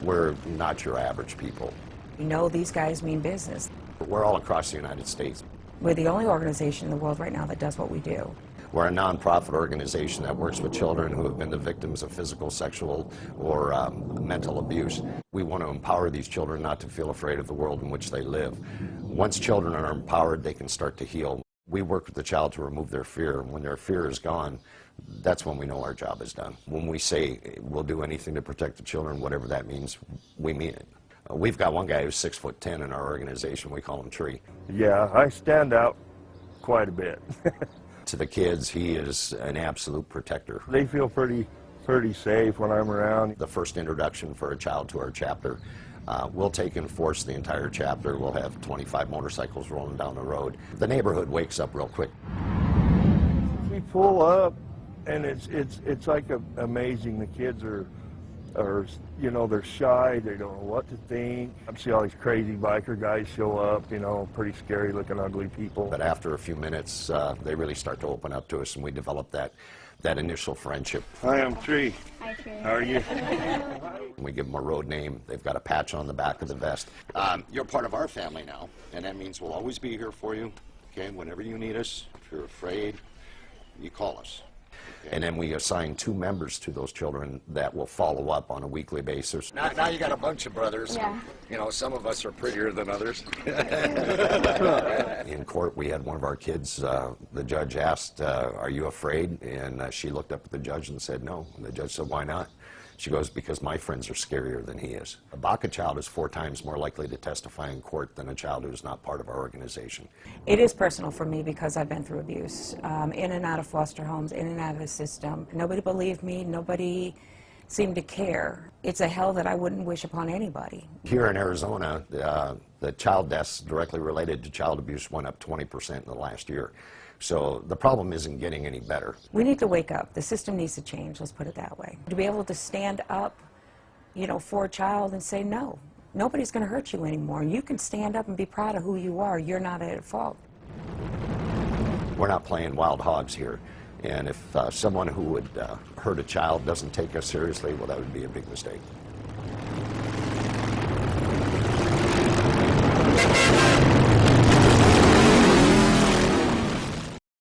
We're not your average people. You know, these guys mean business. We're all across the United States. We're the only organization in the world right now that does what we do. We're a nonprofit organization that works with children who have been the victims of physical, sexual, or mental abuse. We want to empower these children not to feel afraid of the world in which they live. Once children are empowered, they can start to heal. We work with the child to remove their fear. When their fear is gone, that's when we know our job is done. When we say we'll do anything to protect the children, whatever that means, we mean it. We've got one guy who's 6'10" in our organization. We call him Tree. Yeah, I stand out quite a bit. To the kids, he is an absolute protector. They feel pretty safe when I'm around. The first introduction for a child to our chapter, we'll take and force the entire chapter. We'll have 25 motorcycles rolling down the road. The neighborhood wakes up real quick. We pull up, and it's like amazing. The kids are you know, they're shy. They don't know what to think. I see all these crazy biker guys show up, you know, pretty scary looking, ugly people. But after a few minutes, they really start to open up to us, and we develop that initial friendship. Hi, I'm Tree. Hi, Tree. How are you? We give them a road name. They've got a patch on the back of the vest. You're part of our family now, and that means we'll always be here for you. Okay, whenever you need us, if you're afraid, you call us. Okay. And then we assign 2 members to those children that will follow up on a weekly basis. Now you got a bunch of brothers. Yeah. You know, some of us are prettier than others. In court, we had one of our kids, the judge asked, are you afraid? And she looked up at the judge and said no. And the judge said, why not? She goes, because my friends are scarier than he is. A BACA child is 4 times more likely to testify in court than a child who is not part of our organization. It is personal for me because I've been through abuse, in and out of foster homes, in and out of the system. Nobody believed me. Nobody seemed to care. It's a hell that I wouldn't wish upon anybody. Here in Arizona, the child deaths directly related to child abuse went up 20% in the last year. So the problem isn't getting any better. We need to wake up. The system needs to change, let's put it that way. To be able to stand up, you know, for a child and say, no, nobody's going to hurt you anymore. You can stand up and be proud of who you are. You're not at fault. We're not playing wild hogs here. And if someone who would hurt a child doesn't take us seriously, well, that would be a big mistake.